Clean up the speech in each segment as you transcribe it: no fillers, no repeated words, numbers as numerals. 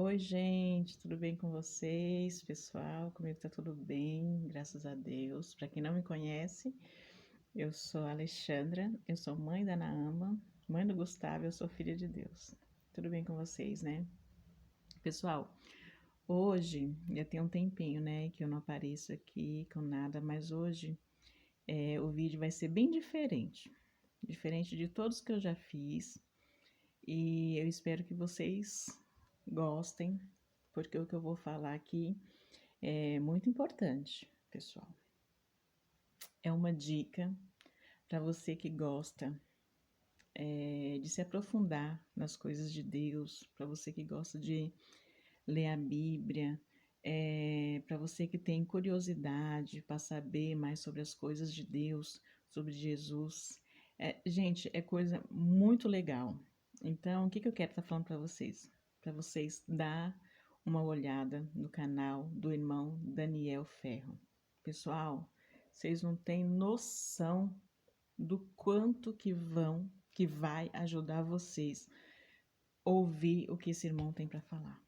Oi, gente, tudo bem com vocês, pessoal? Comigo tá tudo bem, graças a Deus. Para quem não me conhece, eu sou a Alexandra, eu sou mãe da Naama, mãe do Gustavo, eu sou filha de Deus. Tudo bem com vocês, né? Pessoal, hoje já tem um tempinho, né, que eu não apareço aqui com nada, mas hoje o vídeo vai ser bem diferente, diferente de todos que eu já fiz, e eu espero que vocês gostem, porque o que eu vou falar aqui é muito importante, pessoal. É uma dica para você que gosta de se aprofundar nas coisas de Deus, para você que gosta de ler a Bíblia, para você que tem curiosidade para saber mais sobre as coisas de Deus, sobre Jesus. Gente, é coisa muito legal. Então, o que eu quero estar falando para vocês? Para vocês dar uma olhada no canal do irmão Daniel Ferro. Pessoal, vocês não têm noção do quanto que vai ajudar vocês ouvir o que esse irmão tem para falar.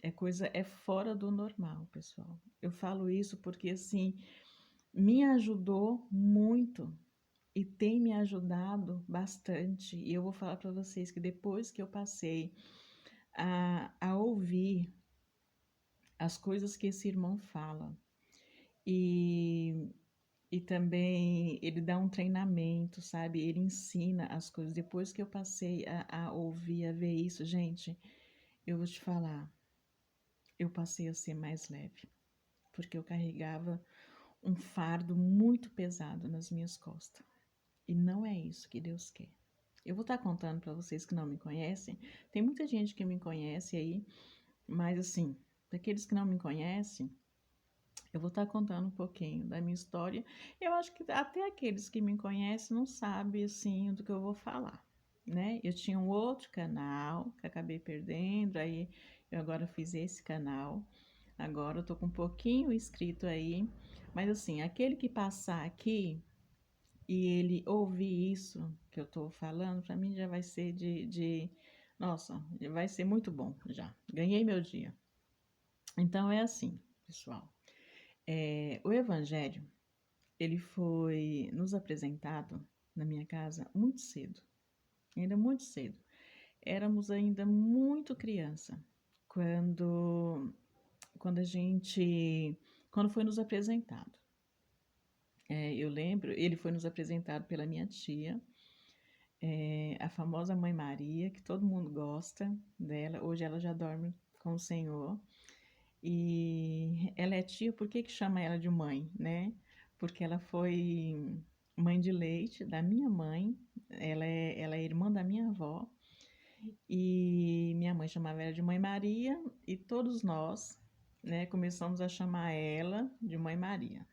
É fora do normal, pessoal. Eu falo isso porque assim me ajudou muito e tem me ajudado bastante. E eu vou falar para vocês que depois que eu passei a ouvir as coisas que esse irmão fala e e também ele dá um treinamento, sabe? Ele ensina as coisas. Depois que eu passei a ouvir, a ver isso, gente, eu vou te falar, eu passei a ser mais leve, porque eu carregava um fardo muito pesado nas minhas costas. E não é isso que Deus quer. Eu vou estar contando para vocês que não me conhecem. Tem muita gente que me conhece aí, mas assim, daqueles que não me conhecem, eu vou estar contando um pouquinho da minha história. Eu acho que até aqueles que me conhecem não sabem, assim, do que eu vou falar, né? Eu tinha um outro canal que acabei perdendo, aí eu agora fiz esse canal. Agora eu tô com um pouquinho inscrito aí, mas assim, aquele que passar aqui e ele ouvir isso que eu tô falando, para mim já vai ser nossa, vai ser muito bom já. Ganhei meu dia. Então é assim, pessoal. O Evangelho, ele foi nos apresentado na minha casa muito cedo, ainda muito cedo. Éramos ainda muito criança quando, quando a gente, quando foi nos apresentado. Eu lembro, ele foi nos apresentado pela minha tia, a famosa Mãe Maria, que todo mundo gosta dela. Hoje ela já dorme com o Senhor. E ela é tia, por que que chama ela de mãe, né? Porque ela foi mãe de leite da minha mãe, ela é irmã da minha avó, e minha mãe chamava ela de Mãe Maria, e todos nós, né, começamos a chamar ela de Mãe Maria.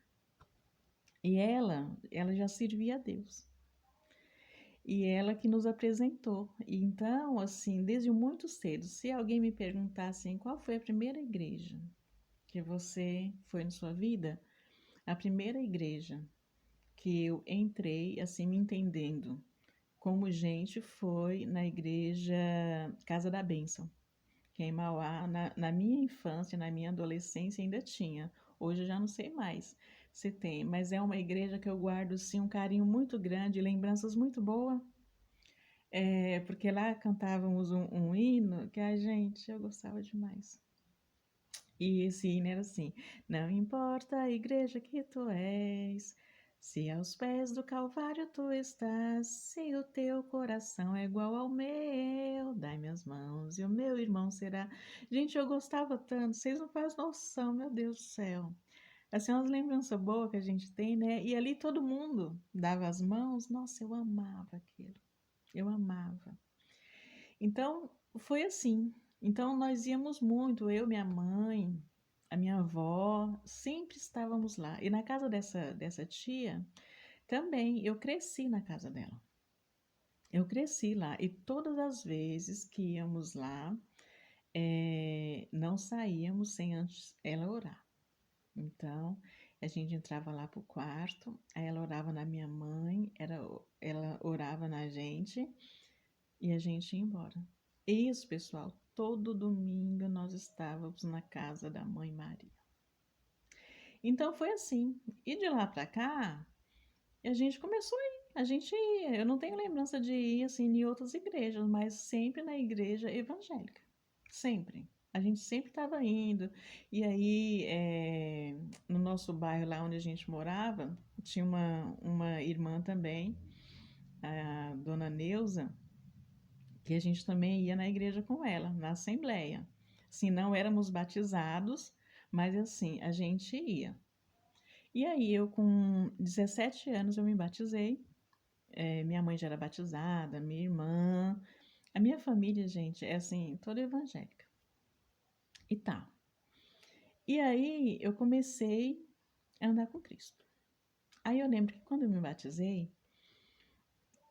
E ela já servia a Deus. E ela que nos apresentou. E então, assim, desde muito cedo, se alguém me perguntar assim, qual foi a primeira igreja que você foi na sua vida? A primeira igreja que eu entrei, assim, me entendendo como gente, foi na igreja Casa da Bênção, que é em Mauá. Na minha infância, na minha adolescência, ainda tinha. Hoje eu já não sei mais se tem, mas é uma igreja que eu guardo, sim, um carinho muito grande, lembranças muito boas. Porque lá cantávamos um hino que a gente, eu gostava demais. E esse hino era assim: não importa a igreja que tu és, se aos pés do Calvário tu estás, se o teu coração é igual ao meu, dai-me as mãos e o meu irmão será. Gente, eu gostava tanto, vocês não fazem noção, meu Deus do céu. Assim, umas lembranças boas que a gente tem, né? E ali todo mundo dava as mãos, nossa, eu amava aquilo, eu amava. Então, foi assim. Então, nós íamos muito, eu, minha mãe, a minha avó, sempre estávamos lá. E na casa dessa tia, também, eu cresci na casa dela. Eu cresci lá. E todas as vezes que íamos lá, não saíamos sem antes ela orar. Então, a gente entrava lá pro quarto, aí ela orava na minha mãe, ela orava na gente e a gente ia embora. Isso, pessoal, todo domingo nós estávamos na casa da Mãe Maria. Então foi assim. E de lá para cá, a gente começou a ir. A gente ia. Eu não tenho lembrança de ir assim em outras igrejas, mas sempre na igreja evangélica. Sempre. A gente sempre estava indo. E aí, no nosso bairro, lá onde a gente morava, tinha uma irmã também, a dona Neuza, que a gente também ia na igreja com ela, na assembleia. Assim, não éramos batizados, mas assim, a gente ia. E aí, eu com 17 anos, eu me batizei. Minha mãe já era batizada, minha irmã. A minha família, gente, é assim, toda evangélica. E tá. E aí, eu comecei a andar com Cristo. Aí eu lembro que quando eu me batizei,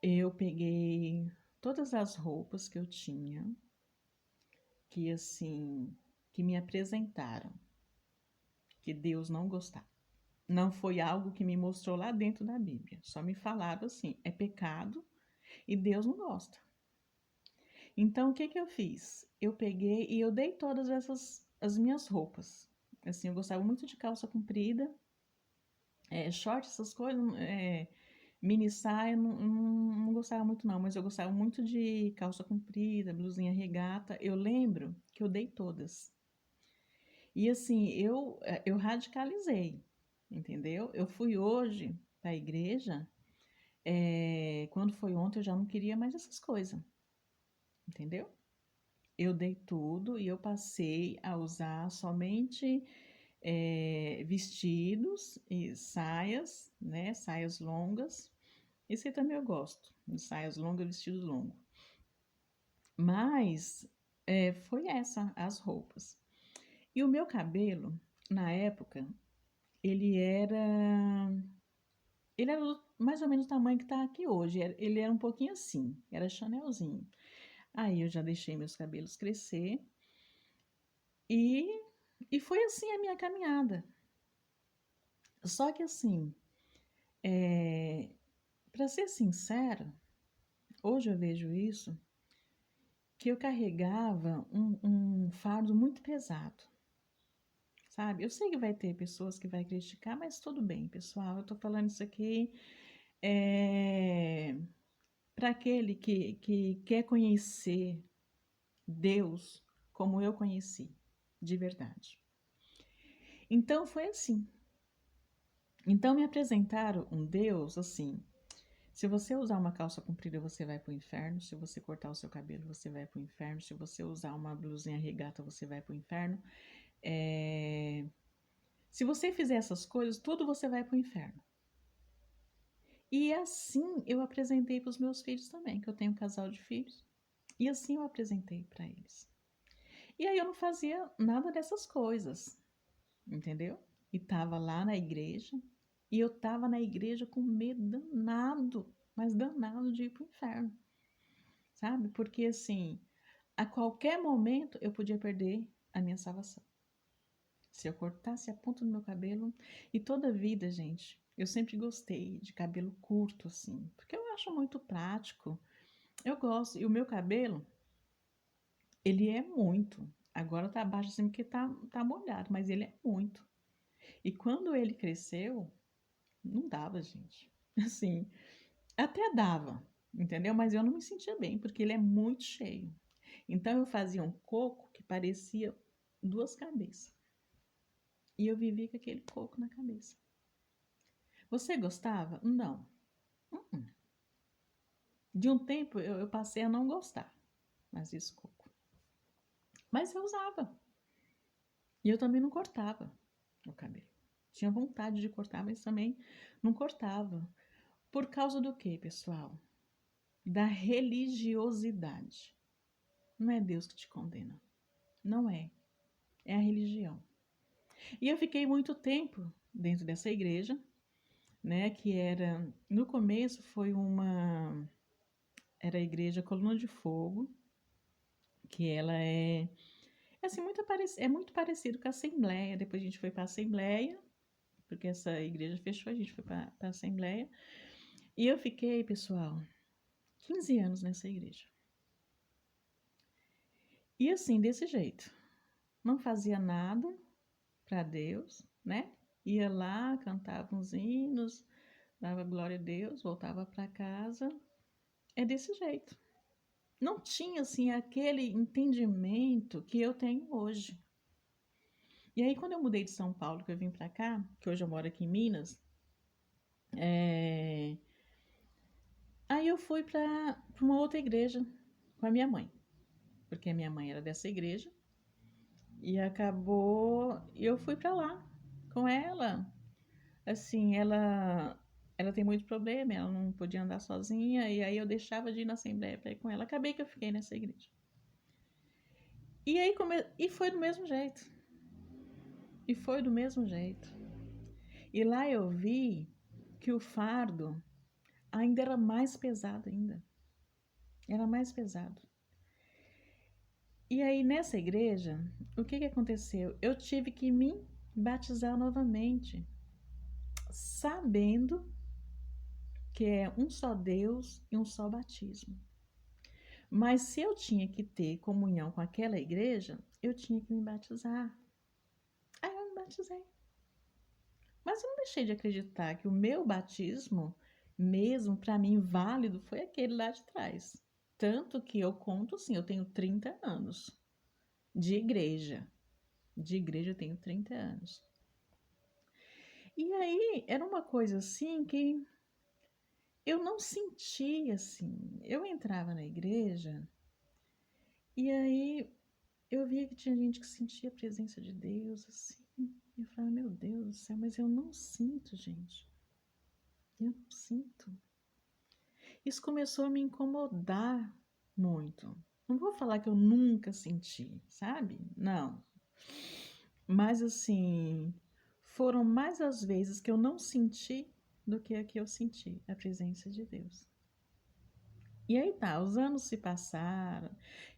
eu peguei todas as roupas que eu tinha, que assim, que me apresentaram, que Deus não gostava. Não foi algo que me mostrou lá dentro da Bíblia. Só me falaram assim, é pecado e Deus não gosta. Então, o que que eu fiz? Eu peguei e eu dei todas as minhas roupas. Assim, eu gostava muito de calça comprida, short, essas coisas, mini saia, não gostava muito não, mas eu gostava muito de calça comprida, blusinha regata. Eu lembro que eu dei todas. E assim, eu radicalizei, entendeu? Eu fui hoje para a igreja, quando foi ontem eu já não queria mais essas coisas, entendeu? Eu dei tudo e eu passei a usar somente vestidos e saias, né? Saias longas. Esse aí também eu gosto, de saias longas, vestido longo. Mas foi essa as roupas. E o meu cabelo, na época, ele era ele era mais ou menos o tamanho que tá aqui hoje. Ele era um pouquinho assim, era chanelzinho. Aí eu já deixei meus cabelos crescer e, e foi assim a minha caminhada. Só que assim, para ser sincera, hoje eu vejo isso, que eu carregava um fardo muito pesado, sabe? Eu sei que vai ter pessoas que vai criticar, mas tudo bem, pessoal. Eu tô falando isso aqui para aquele que quer conhecer Deus como eu conheci, de verdade. Então foi assim. Então me apresentaram um Deus assim. Se você usar uma calça comprida, você vai para o inferno. Se você cortar o seu cabelo, você vai para o inferno. Se você usar uma blusinha regata, você vai para o inferno. Se você fizer essas coisas, tudo você vai para o inferno. E assim eu apresentei para os meus filhos também, que eu tenho um casal de filhos. E assim eu apresentei para eles. E aí eu não fazia nada dessas coisas, entendeu? E tava lá na igreja, e eu tava na igreja com medo danado, mas danado de ir pro inferno, sabe? Porque assim, a qualquer momento eu podia perder a minha salvação. Se eu cortasse a ponta do meu cabelo, e toda a vida, gente, eu sempre gostei de cabelo curto, assim, porque eu acho muito prático. Eu gosto, e o meu cabelo, ele é muito. Agora tá baixo assim porque tá molhado, mas ele é muito. E quando ele cresceu, não dava, gente. Assim, até dava, entendeu? Mas eu não me sentia bem, porque ele é muito cheio. Então eu fazia um coco que parecia duas cabeças. E eu vivia com aquele coco na cabeça. Você gostava? Não. Uh-uh. De um tempo eu passei a não gostar mais desse coco. Mas eu usava. E eu também não cortava o cabelo. Tinha vontade de cortar, mas também não cortava. Por causa do quê, pessoal? Da religiosidade. Não é Deus que te condena. Não é. É a religião. E eu fiquei muito tempo dentro dessa igreja, né? Que era. No começo foi uma. Era a igreja Coluna de Fogo, que ela é. Assim, é muito parecido com a Assembleia. Depois a gente foi para a Assembleia, porque essa igreja fechou, a gente foi para a Assembleia. E eu fiquei, pessoal, 15 anos nessa igreja. E assim, desse jeito. Não fazia nada para Deus, né? Ia lá, cantava uns hinos, dava glória a Deus, voltava para casa. É desse jeito. Não tinha assim aquele entendimento que eu tenho hoje. E aí quando eu mudei de São Paulo, que eu vim para cá, que hoje eu moro aqui em Minas, é... aí eu fui para uma outra igreja com a minha mãe, porque a minha mãe era dessa igreja e acabou, eu fui para lá com ela. Assim, ela tem muito problema, ela não podia andar sozinha, e aí eu deixava de ir na assembleia para ir com ela. Acabei que eu fiquei nessa igreja. E aí e foi do mesmo jeito. E foi do mesmo jeito. E lá eu vi que o fardo ainda era mais pesado ainda. Era mais pesado. E aí nessa igreja, o que aconteceu? Eu tive que me batizar novamente, sabendo que é um só Deus e um só batismo. Mas se eu tinha que ter comunhão com aquela igreja, eu tinha que me batizar. Aí eu me batizei. Mas eu não deixei de acreditar que o meu batismo, mesmo para mim válido, foi aquele lá de trás. Tanto que eu conto assim, eu tenho 30 anos de igreja. De igreja eu tenho 30 anos. E aí era uma coisa assim que eu não sentia assim. Eu entrava na igreja e aí eu via que tinha gente que sentia a presença de Deus, assim. E eu falava, meu Deus do céu, mas eu não sinto, gente. Eu não sinto. Isso começou a me incomodar muito. Não vou falar que eu nunca senti, sabe? Não. Mas, assim, foram mais as vezes que eu não senti do que a que eu senti a presença de Deus. E aí tá, os anos se passaram,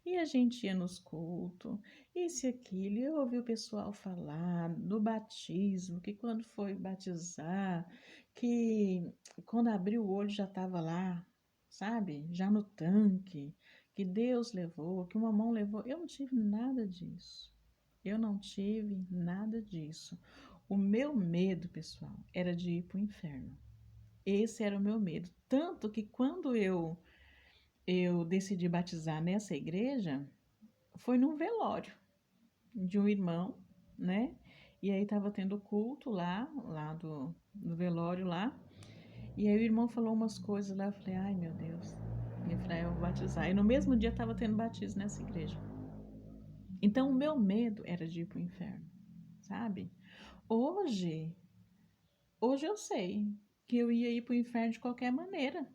e a gente ia nos cultos, isso e aquilo, e eu ouvi o pessoal falar do batismo, que quando foi batizar, que quando abriu o olho já estava lá, sabe? Já no tanque, que Deus levou, que uma mão levou. Eu não tive nada disso. Eu não tive nada disso. O meu medo, pessoal, era de ir para o inferno. Esse era o meu medo. Tanto que quando eu decidi batizar nessa igreja, foi num velório de um irmão, né? E aí tava tendo culto lá do velório lá. E aí o irmão falou umas coisas lá, eu falei, ai meu Deus. E eu falei, eu vou batizar. E no mesmo dia tava tendo batismo nessa igreja. Então o meu medo era de ir pro inferno, sabe? Hoje, hoje eu sei que eu ia ir pro inferno de qualquer maneira.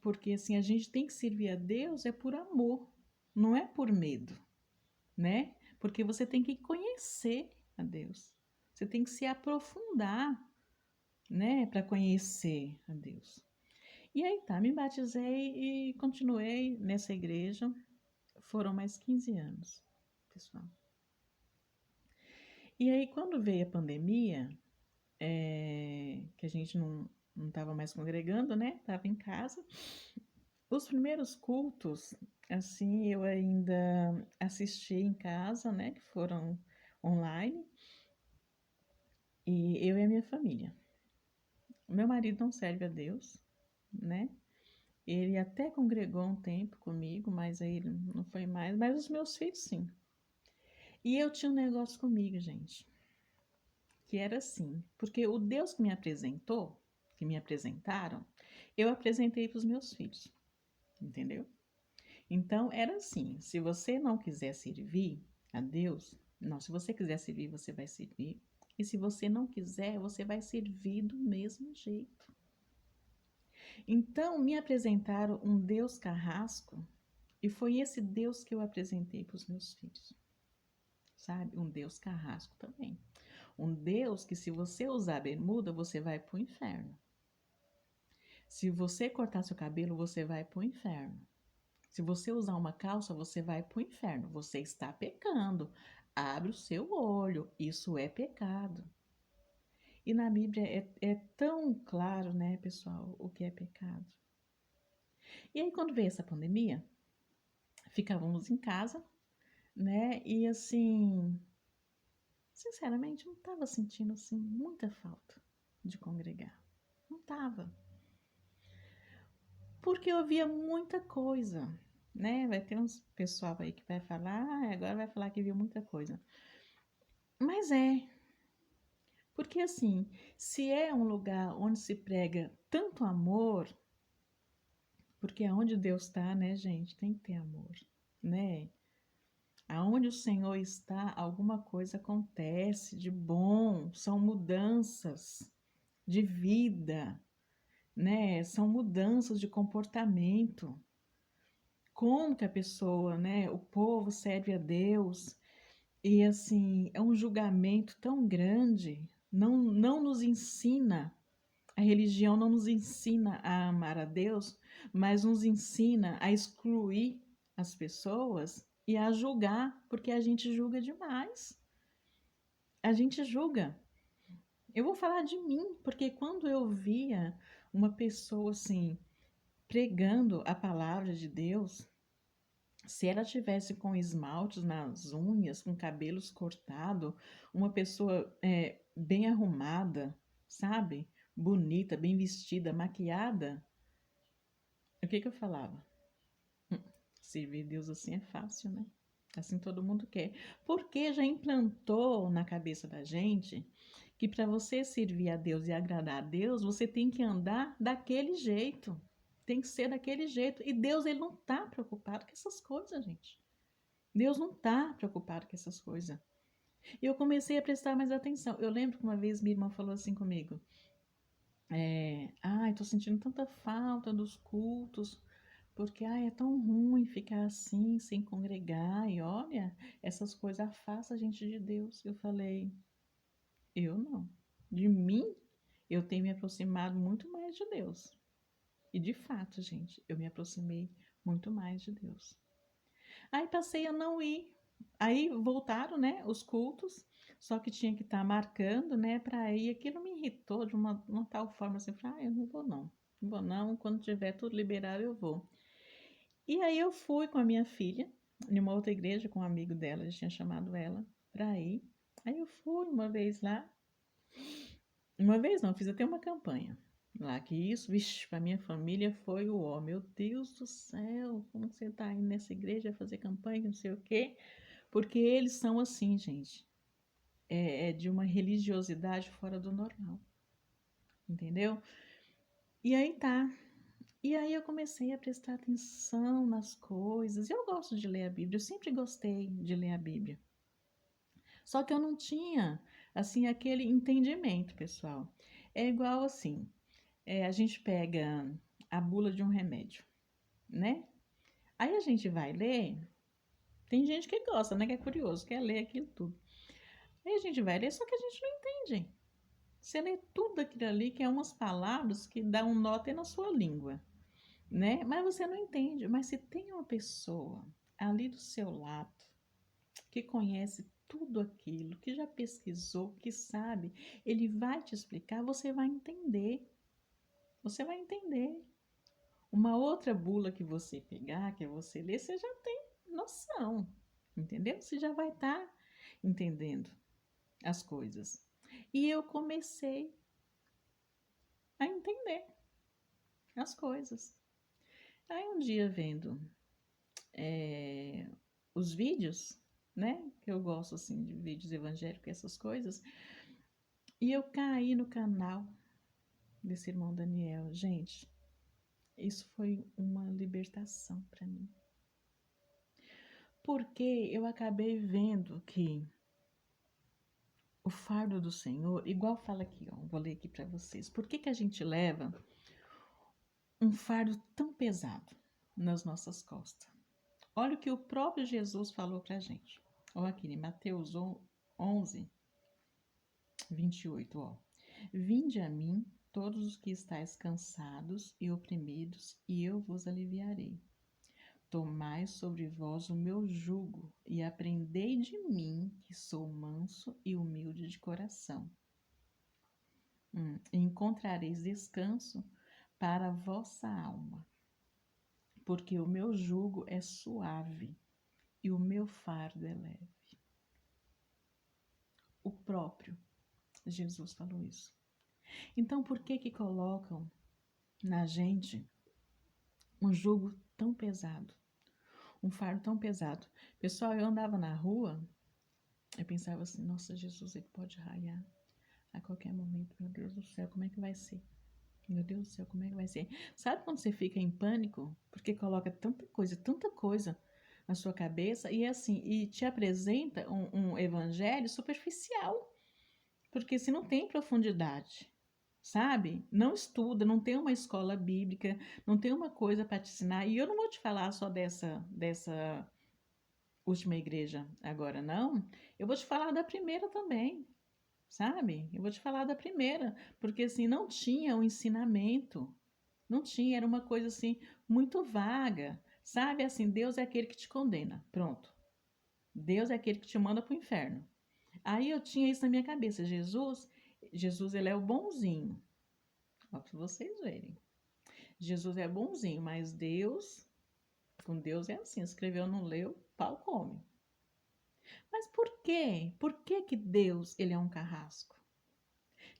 Porque assim, a gente tem que servir a Deus é por amor, não é por medo, né? Porque você tem que conhecer a Deus. Você tem que se aprofundar, né, para conhecer a Deus. E aí tá, me batizei e continuei nessa igreja. Foram mais 15 anos, pessoal. E aí, quando veio a pandemia, que a gente não estava mais congregando, né? Tava em casa. Os primeiros cultos, assim, eu ainda assisti em casa, né? Que foram online. E eu e a minha família. O meu marido não serve a Deus, né? Ele até congregou um tempo comigo, mas aí não foi mais. Mas os meus filhos, sim. E eu tinha um negócio comigo, gente, que era assim, porque o Deus que me apresentou, que me apresentaram, eu apresentei para os meus filhos, entendeu? Então era assim: se você não quiser servir a Deus, não, se você quiser servir, você vai servir. E se você não quiser, você vai servir do mesmo jeito. Então me apresentaram um Deus carrasco e foi esse Deus que eu apresentei para os meus filhos, sabe? Um Deus carrasco também. Um Deus que, se você usar bermuda, você vai para o inferno. Se você cortar seu cabelo, você vai para o inferno. Se você usar uma calça, você vai para o inferno. Você está pecando. Abre o seu olho. Isso é pecado. E na Bíblia é tão claro, né, pessoal, o que é pecado. E aí, quando veio essa pandemia, ficávamos em casa, né? E assim, sinceramente, não estava sentindo assim muita falta de congregar. Não estava. Porque eu via muita coisa, né? Vai ter uns pessoal aí que vai falar, agora vai falar que viu muita coisa. Mas porque assim, se é um lugar onde se prega tanto amor, porque aonde Deus está, né, gente, tem que ter amor, né? Aonde o Senhor está, alguma coisa acontece de bom, são mudanças de vida, né? São mudanças de comportamento. Como que a pessoa, né, o povo serve a Deus e assim, é um julgamento tão grande, não nos ensina, a religião não nos ensina a amar a Deus, mas nos ensina a excluir as pessoas e a julgar, porque a gente julga demais. A gente julga. Eu vou falar de mim, porque quando eu via uma pessoa assim, pregando a palavra de Deus, se ela tivesse com esmaltes nas unhas, com cabelos cortados, uma pessoa bem arrumada, sabe? Bonita, bem vestida, maquiada, o que eu falava? Hum, Servir Deus assim é fácil, né? Assim todo mundo quer. Porque já implantou na cabeça da gente que para você servir a Deus e agradar a Deus, você tem que andar daquele jeito. Tem que ser daquele jeito. E Deus, ele não está preocupado com essas coisas, gente. Deus não está preocupado com essas coisas. E eu comecei a prestar mais atenção. Eu lembro que uma vez minha irmã falou assim comigo: ai, tô sentindo tanta falta dos cultos, porque ai, é tão ruim ficar assim, sem congregar, e olha, essas coisas afastam a gente de Deus. Eu falei: eu não. De mim, eu tenho me aproximado muito mais de Deus. E de fato, gente, eu me aproximei muito mais de Deus. Aí passei a não ir. Aí voltaram, né, os cultos, só que tinha que estar marcando, né, para ir. Aquilo me irritou de uma tal forma assim, eu não vou não. Não vou não, quando tiver tudo liberado eu vou. E aí eu fui com a minha filha, em uma outra igreja, com um amigo dela, a gente tinha chamado ela para ir. Aí eu fui uma vez lá. Uma vez não, fiz até uma campanha lá, que isso, vixe, para minha família foi o ó, meu Deus do céu, como você tá indo nessa igreja fazer campanha, não sei o quê. Porque eles são assim, gente. É de uma religiosidade fora do normal. Entendeu? E aí tá. E aí eu comecei a prestar atenção nas coisas. Eu gosto de ler a Bíblia, eu sempre gostei de ler a Bíblia. Só que eu não tinha, assim, aquele entendimento, pessoal. É igual assim, a gente pega a bula de um remédio, né? Aí a gente vai ler, tem gente que gosta, né? Que é curioso, quer ler aquilo tudo. Aí a gente vai ler, só que a gente não entende. Você lê tudo aquilo ali, que é umas palavras que dá um nó até na sua língua, né? Mas você não entende. Mas se tem uma pessoa ali do seu lado que conhece tudo aquilo, que já pesquisou, que sabe, ele vai te explicar, você vai entender. Você vai entender. Uma outra bula que você pegar, que você ler, você já tem noção, entendeu? Você já vai estar entendendo as coisas. E eu comecei a entender as coisas. Aí um dia vendo os vídeos, né? Que eu gosto assim de vídeos evangélicos, essas coisas, e eu caí no canal desse irmão Daniel. Gente, isso foi uma libertação para mim. Porque eu acabei vendo que o fardo do Senhor, igual fala aqui, ó, vou ler aqui para vocês. Por que a gente leva um fardo tão pesado nas nossas costas? Olha o que o próprio Jesus falou para a gente. Olha aqui em Mateus 11, 28, ó. Vinde a mim, todos os que estáis cansados e oprimidos, e eu vos aliviarei. Tomai sobre vós o meu jugo e aprendei de mim, que sou manso e humilde de coração. E encontrareis descanso para a vossa alma, porque o meu jugo é suave e o meu fardo é leve. O próprio Jesus falou isso. Então, por que colocam na gente um jugo tão pesado, um fardo tão pesado? Pessoal, eu andava na rua, eu pensava assim, nossa, Jesus, ele pode raiar a qualquer momento. Meu Deus do céu, como é que vai ser? Meu Deus do céu, como é que vai ser? Sabe quando você fica em pânico? Porque coloca tanta coisa na sua cabeça e assim, e te apresenta um evangelho superficial. Porque se não tem profundidade, sabe? Não estuda, não tem uma escola bíblica, não tem uma coisa para te ensinar. E eu não vou te falar só dessa última igreja agora, não. Eu vou te falar da primeira também, sabe? Eu vou te falar da primeira, porque assim, não tinha um ensinamento, não tinha, era uma coisa assim, muito vaga, sabe? Assim, Deus é aquele que te condena, pronto. Deus é aquele que te manda para o inferno. Aí eu tinha isso na minha cabeça, Jesus ele é o bonzinho, ó, para vocês verem. Jesus é bonzinho, mas Deus, com Deus é assim, escreveu, não leu, pau come. Mas por quê? Por que que Deus ele é um carrasco?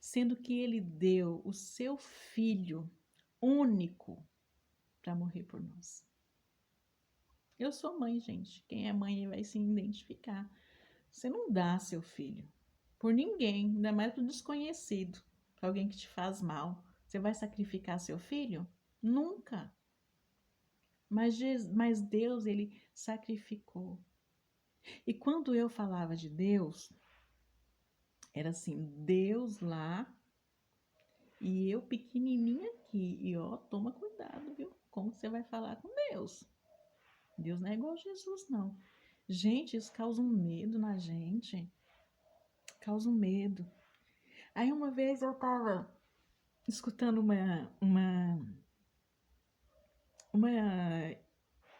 Sendo que ele deu o seu filho único para morrer por nós. Eu sou mãe, gente. Quem é mãe vai se identificar. Você não dá seu filho por ninguém, ainda mais por desconhecido, para alguém que te faz mal. Você vai sacrificar seu filho? Nunca. Mas Deus, ele sacrificou. E quando eu falava de Deus, era assim, Deus lá e eu pequenininha aqui. E ó, toma cuidado, viu? Como você vai falar com Deus? Deus não é igual a Jesus, não. Gente, isso causa um medo na gente. Causa um medo. Aí uma vez eu tava escutando uma,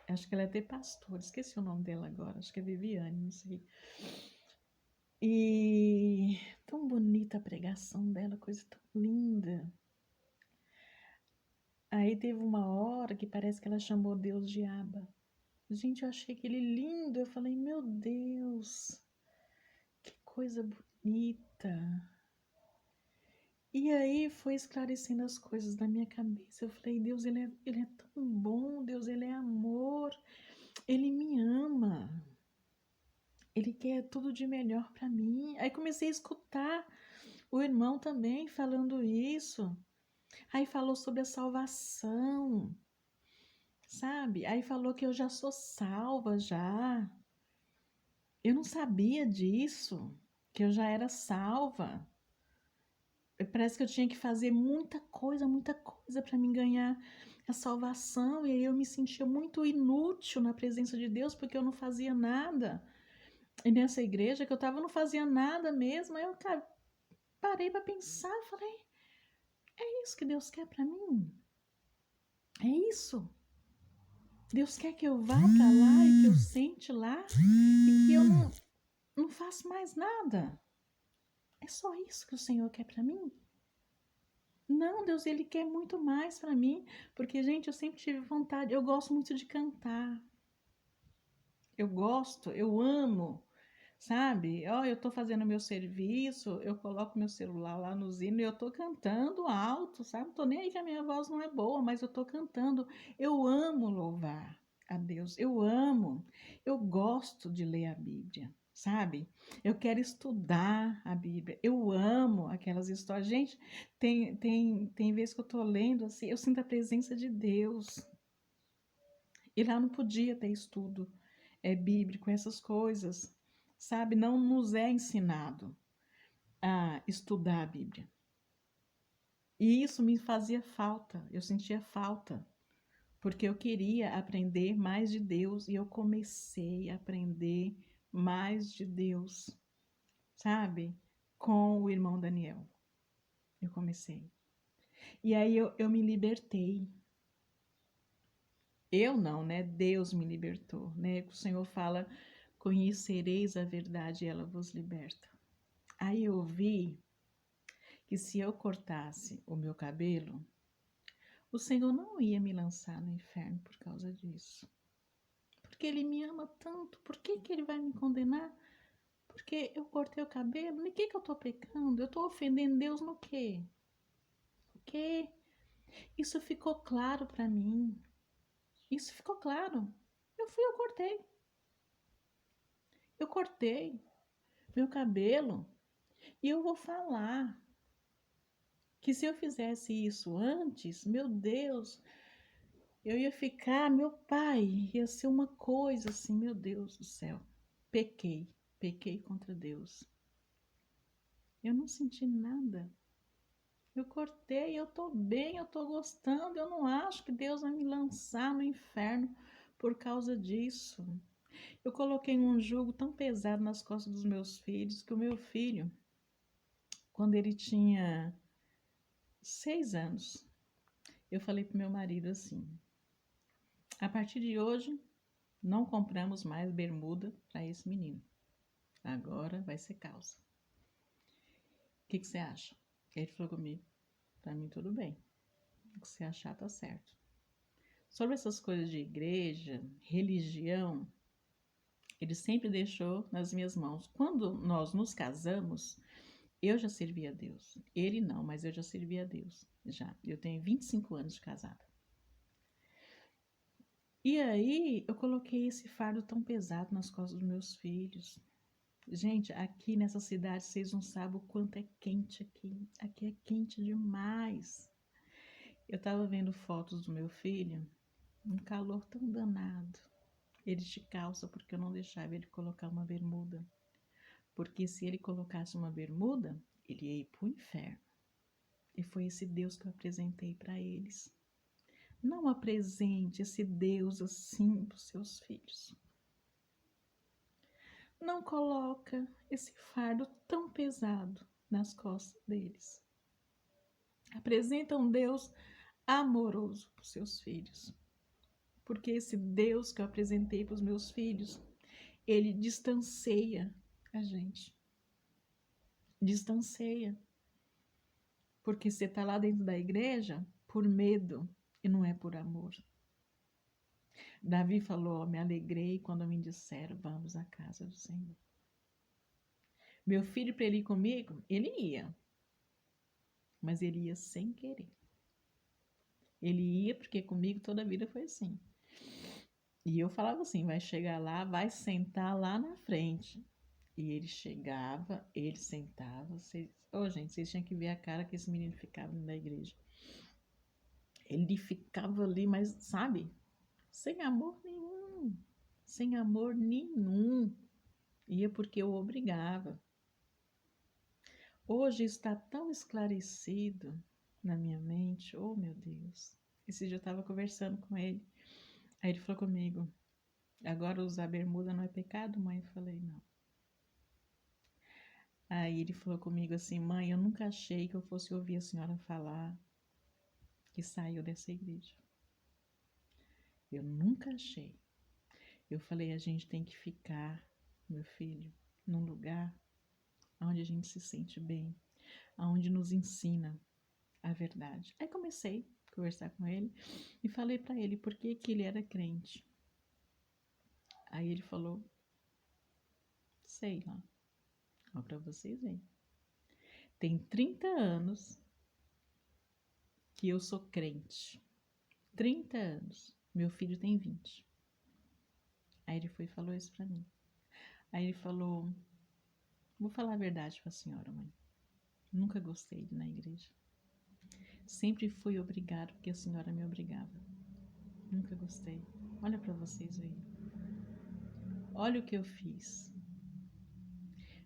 acho que ela é até pastora, esqueci o nome dela agora, acho que é Viviane, não sei. E tão bonita a pregação dela, coisa tão linda. Aí teve uma hora que parece que ela chamou Deus de Aba. Gente, eu achei aquele lindo, eu falei, meu Deus, que coisa bonita. E aí foi esclarecendo as coisas na minha cabeça. Eu falei, Deus, ele é tão bom, Deus, ele é amor, ele me ama, ele quer tudo de melhor para mim. Aí comecei a escutar o irmão também falando isso. Aí falou sobre a salvação, sabe? Aí falou que eu já sou salva já. Eu não sabia disso, que eu já era salva. Parece que eu tinha que fazer muita coisa para me ganhar a salvação. E aí eu me sentia muito inútil na presença de Deus, porque eu não fazia nada. E nessa igreja que eu estava, eu não fazia nada mesmo. Aí eu parei para pensar, falei, é isso que Deus quer para mim? É isso? Deus quer que eu vá para lá e que eu sente lá e que eu não faço mais nada? É só isso que o Senhor quer para mim? Não, Deus, ele quer muito mais para mim, porque, gente, eu sempre tive vontade, eu gosto muito de cantar. Eu gosto, eu amo, sabe? Ó, eu tô fazendo meu serviço, eu coloco meu celular lá no Zino e eu tô cantando alto, sabe? Não tô nem aí que a minha voz não é boa, mas eu tô cantando. Eu amo louvar a Deus, eu amo. Eu gosto de ler a Bíblia, sabe? Eu quero estudar a Bíblia. Eu amo aquelas histórias. Gente, tem vezes que eu tô lendo assim, eu sinto a presença de Deus. E lá não podia ter estudo bíblico, essas coisas, sabe? Não nos é ensinado a estudar a Bíblia. E isso me fazia falta, eu sentia falta, porque eu queria aprender mais de Deus e eu comecei a aprender mais de Deus, sabe? Com o irmão Daniel. Eu comecei. E aí eu me libertei. Eu não, né? Deus me libertou, né? O Senhor fala, conhecereis a verdade e ela vos liberta. Aí eu vi que se eu cortasse o meu cabelo, o Senhor não ia me lançar no inferno por causa disso. Porque Ele me ama tanto, por que que Ele vai me condenar? Porque eu cortei o cabelo? No que eu tô pecando? Eu tô ofendendo Deus no quê? O quê? Isso ficou claro para mim. Isso ficou claro. Eu cortei. Eu cortei meu cabelo e eu vou falar que se eu fizesse isso antes, meu Deus, eu ia ficar, meu pai, ia ser uma coisa assim, meu Deus do céu. Pequei contra Deus. Eu não senti nada. Eu cortei, eu tô bem, eu tô gostando. Eu não acho que Deus vai me lançar no inferno por causa disso. Eu coloquei um jugo tão pesado nas costas dos meus filhos que o meu filho, quando ele tinha 6 anos, eu falei pro meu marido assim: a partir de hoje, não compramos mais bermuda para esse menino. Agora vai ser calça. O que você acha? Ele falou comigo: para mim tudo bem. O que você achar tá certo. Sobre essas coisas de igreja, religião, ele sempre deixou nas minhas mãos. Quando nós nos casamos, eu já servia a Deus. Ele não, mas eu já servia a Deus. Já. Eu tenho 25 anos de casada. E aí, eu coloquei esse fardo tão pesado nas costas dos meus filhos. Gente, aqui nessa cidade, vocês não sabem o quanto é quente aqui. Aqui é quente demais. Eu tava vendo fotos do meu filho, um calor tão danado. Ele de calça, porque eu não deixava ele colocar uma bermuda. Porque se ele colocasse uma bermuda, ele ia ir pro inferno. E foi esse Deus que eu apresentei para eles. Não apresente esse Deus assim para os seus filhos. Não coloca esse fardo tão pesado nas costas deles. Apresenta um Deus amoroso para os seus filhos. Porque esse Deus que eu apresentei para os meus filhos, ele distancia a gente. Distancia. Porque você está lá dentro da igreja por medo e não é por amor. Davi falou: me alegrei quando me disseram, vamos à casa do Senhor. Meu filho, para ele ir comigo, ele ia. Mas ele ia sem querer. Ele ia porque comigo toda a vida foi assim. E eu falava assim, vai chegar lá, vai sentar lá na frente. E ele chegava, ele sentava. Gente, vocês tinham que ver a cara que esse menino ficava na igreja. Ele ficava ali, mas, sabe, sem amor nenhum. Sem amor nenhum. Ia porque eu obrigava. Hoje está tão esclarecido na minha mente, oh meu Deus. Esse dia eu estava conversando com ele, aí ele falou comigo: agora usar bermuda não é pecado, mãe? Eu falei: não. Aí ele falou comigo assim: mãe, eu nunca achei que eu fosse ouvir a senhora falar que saiu dessa igreja. Eu nunca achei. Eu falei: a gente tem que ficar, meu filho, num lugar onde a gente se sente bem, onde nos ensina a verdade. Aí comecei a conversar com ele e falei para ele por que ele era crente. Aí ele falou: sei lá, ó, para vocês verem. Tem 30 anos que eu sou crente. 30 anos. Meu filho tem 20. Aí ele foi e falou isso para mim. Aí ele falou: vou falar a verdade para a senhora, mãe. Nunca gostei de ir na igreja. Sempre fui obrigado porque a senhora me obrigava. Nunca gostei. Olha para vocês verem. Olha o que eu fiz.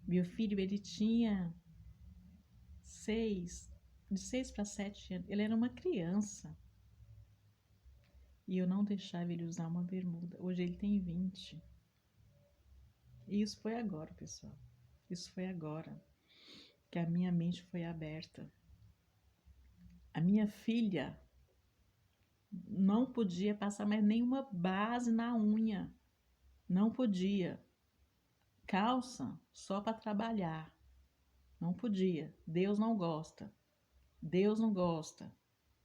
Meu filho, ele tinha de 6 para 7 anos. Ele era uma criança. E eu não deixava ele usar uma bermuda. Hoje ele tem 20. E isso foi agora, pessoal. Isso foi agora que a minha mente foi aberta. A minha filha não podia passar mais nenhuma base na unha. Não podia. Calça só para trabalhar. Não podia. Deus não gosta. Deus não gosta.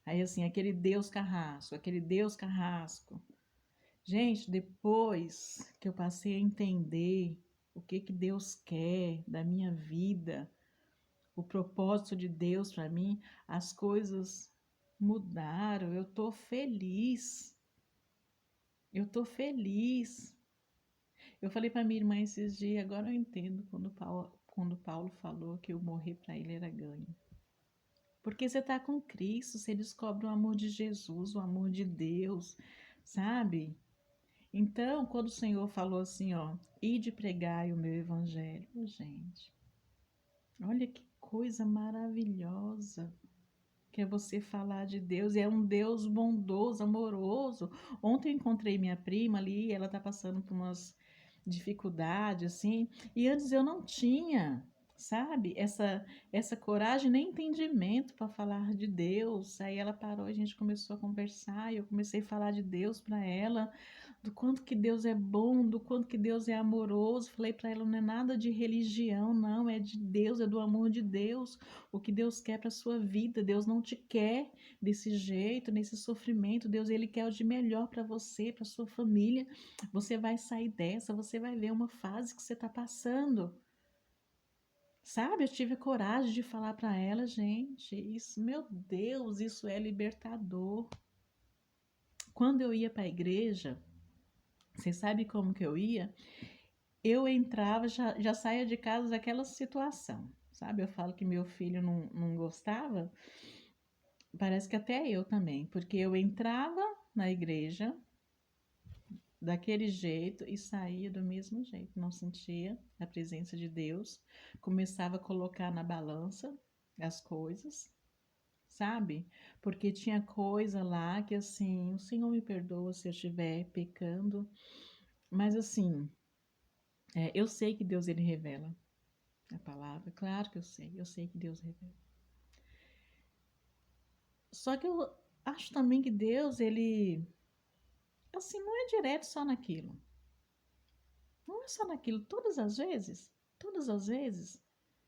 Aí assim, aquele Deus carrasco, aquele Deus carrasco. Gente, depois que eu passei a entender o que que Deus quer da minha vida, o propósito de Deus para mim, as coisas mudaram. Eu tô feliz. Eu tô feliz. Eu falei para minha irmã esses dias, agora eu entendo quando Paulo falou que eu morrer para ele era ganho. Porque você está com Cristo, você descobre o amor de Jesus, o amor de Deus, sabe? Então, quando o Senhor falou assim, ó, ide pregai o meu evangelho, gente, olha que coisa maravilhosa que é você falar de Deus, e é um Deus bondoso, amoroso. Ontem eu encontrei minha prima ali, ela tá passando por umas dificuldades, assim, e antes eu não tinha, sabe, essa coragem nem entendimento para falar de Deus. Aí ela parou, a gente começou a conversar, e eu comecei a falar de Deus para ela, do quanto que Deus é bom, do quanto que Deus é amoroso. Falei para ela, não é nada de religião, não, é de Deus, é do amor de Deus. O que Deus quer para sua vida, Deus não te quer desse jeito, nesse sofrimento. Deus, ele quer o de melhor para você, para sua família. Você vai sair dessa, você vai ver uma fase que você está passando. Sabe, eu tive coragem de falar para ela, gente, isso, meu Deus, isso é libertador. Quando eu ia para a igreja, você sabe como que eu ia? Eu entrava, já saía de casa daquela situação, sabe? Eu falo que meu filho não gostava, parece que até eu também, porque eu entrava na igreja daquele jeito e saía do mesmo jeito, não sentia a presença de Deus, começava a colocar na balança as coisas, sabe? Porque tinha coisa lá que assim, o Senhor me perdoa se eu estiver pecando, mas assim, eu sei que Deus ele revela a palavra, claro que eu sei que Deus revela. Só que eu acho também que Deus, ele, assim, não é direto só naquilo. Não é só naquilo, todas as vezes,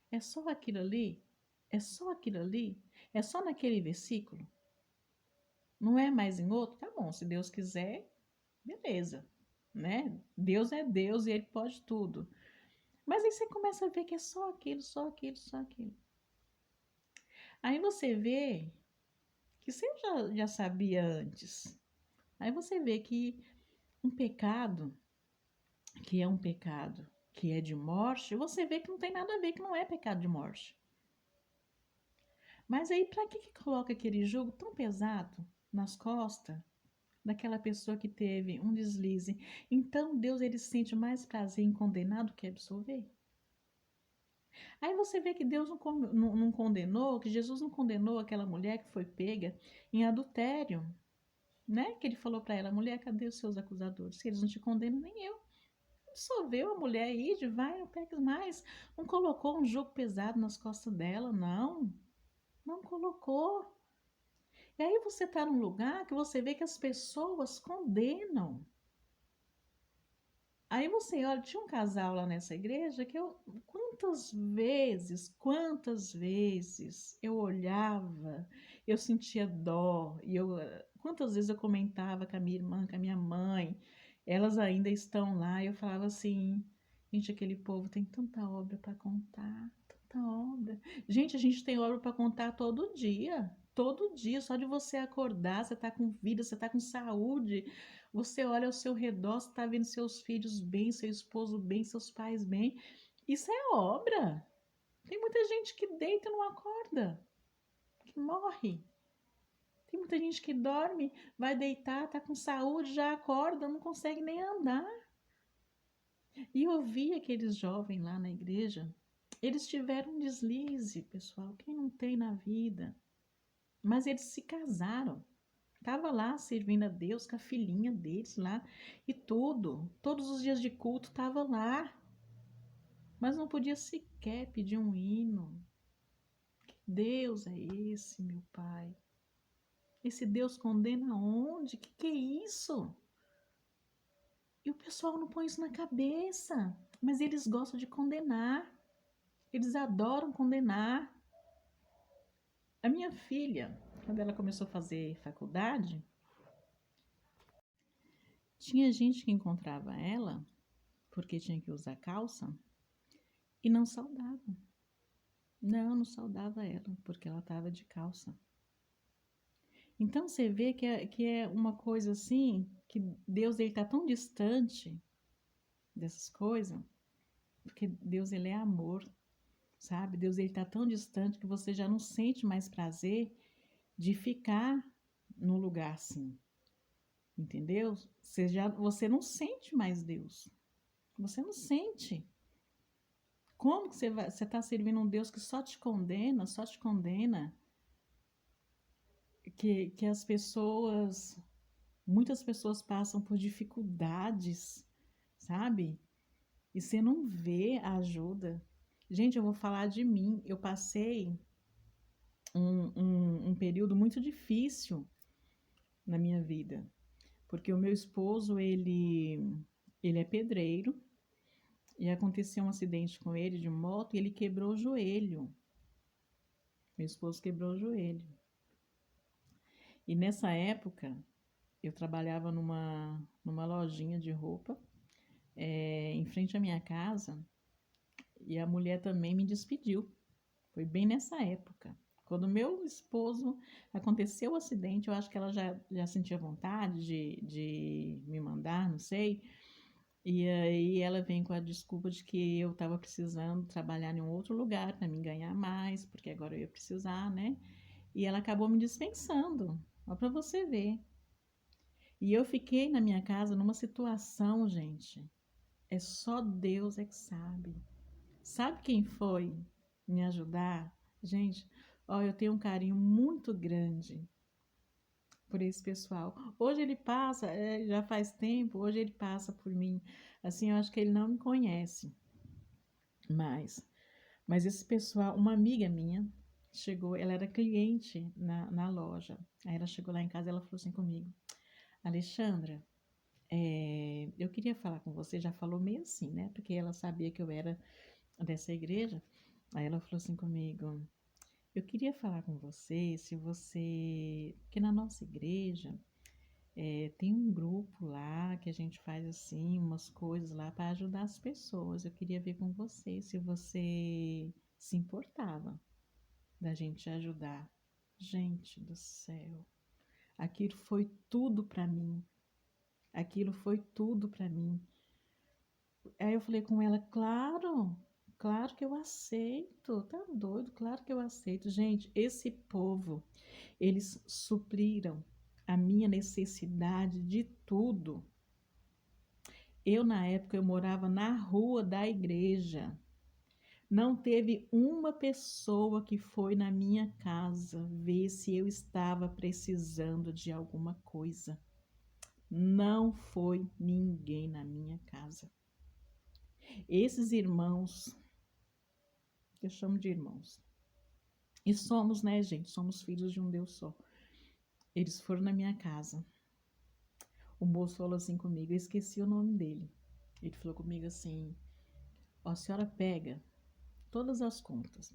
é só aquilo ali, é só aquilo ali, é só naquele versículo, não é mais em outro, tá bom, se Deus quiser, beleza, né? Deus é Deus e Ele pode tudo. Mas aí você começa a ver que é só aquilo, só aquilo, só aquilo. Aí você vê que você já sabia antes. Aí você vê que um pecado, que é um pecado que é de morte, você vê que não tem nada a ver, que não é pecado de morte. Mas aí, para que coloca aquele jugo tão pesado nas costas daquela pessoa que teve um deslize? Então, Deus ele sente mais prazer em condenar do que absolver? Aí você vê que Deus não condenou, que Jesus não condenou aquela mulher que foi pega em adultério, né? Que ele falou para ela, mulher, cadê os seus acusadores? Se eles não te condenam, nem eu. Absolveu a mulher aí, de vai, não peques mais. Não colocou um jugo pesado nas costas dela, não. Não colocou. E aí você está num lugar que você vê que as pessoas condenam. Aí você olha, tinha um casal lá nessa igreja que eu, quantas vezes eu olhava, eu sentia dó, e quantas vezes eu comentava com a minha irmã, com a minha mãe, elas ainda estão lá, e eu falava assim, gente, aquele povo tem tanta obra para contar, tanta obra. Gente, a gente tem obra para contar todo dia, só de você acordar, você tá com vida, você tá com saúde, você olha ao seu redor, você está vendo seus filhos bem, seu esposo bem, seus pais bem. Isso é obra. Tem muita gente que deita e não acorda, que morre. Tem muita gente que dorme, vai deitar, tá com saúde, já acorda, não consegue nem andar. E eu vi aqueles jovens lá na igreja, eles tiveram um deslize, pessoal, quem não tem na vida? Mas eles se casaram. Tava lá servindo a Deus com a filhinha deles lá e tudo. Todos os dias de culto tava lá. Mas não podia sequer pedir um hino. Que Deus é esse, meu Pai? Esse Deus condena onde? Que é isso? E o pessoal não põe isso na cabeça. Mas eles gostam de condenar. Eles adoram condenar. A minha filha, quando ela começou a fazer faculdade, tinha gente que encontrava ela porque tinha que usar calça e não saudava. Não saudava ela porque ela estava de calça. Então você vê que é uma coisa assim, que Deus ele está tão distante dessas coisas, porque Deus ele é amor, sabe? Deus ele está tão distante que você já não sente mais prazer de ficar num lugar assim, entendeu? Você não sente mais Deus, você não sente. Como que você está servindo um Deus que só te condena, que as pessoas, muitas pessoas passam por dificuldades, sabe? E você não vê a ajuda. Gente, eu vou falar de mim. Eu passei um período muito difícil na minha vida, porque o meu esposo, ele é pedreiro e aconteceu um acidente com ele de moto e ele quebrou o joelho. Meu esposo quebrou o joelho. E nessa época, eu trabalhava numa lojinha de roupa, em frente à minha casa, e a mulher também me despediu. Foi bem nessa época. Quando meu esposo aconteceu o acidente, eu acho que ela já sentia vontade de me mandar, não sei. E aí ela vem com a desculpa de que eu estava precisando trabalhar em um outro lugar para me ganhar mais, porque agora eu ia precisar, né? E ela acabou me dispensando. Ó, para você ver. E eu fiquei na minha casa numa situação, gente. É só Deus é que sabe. Sabe quem foi me ajudar? Gente, ó, eu tenho um carinho muito grande por esse pessoal. Hoje ele passa, já faz tempo, hoje ele passa por mim. Assim, eu acho que ele não me conhece mais. Mas esse pessoal, uma amiga minha chegou, ela era cliente na loja. Aí ela chegou lá em casa e ela falou assim comigo: Alexandra, eu queria falar com você, já falou meio assim, né? Porque ela sabia que eu era dessa igreja. Aí ela falou assim comigo: eu queria falar com você, se você. Porque na nossa igreja tem um grupo lá que a gente faz assim, umas coisas lá para ajudar as pessoas. Eu queria ver com você se você se importava da gente ajudar. Gente do céu, aquilo foi tudo para mim. Aquilo foi tudo para mim. Aí eu falei com ela, claro, claro que eu aceito. Tá doido? Claro que eu aceito. Gente, esse povo, eles supriram a minha necessidade de tudo. Eu, na época, eu morava na rua da igreja. Não teve uma pessoa que foi na minha casa ver se eu estava precisando de alguma coisa. Não foi ninguém na minha casa. Esses irmãos, eu chamo de irmãos, e somos, né, gente? Somos filhos de um Deus só. Eles foram na minha casa. O moço falou assim comigo, eu esqueci o nome dele. Ele falou comigo assim: ó, a senhora pega todas as contas,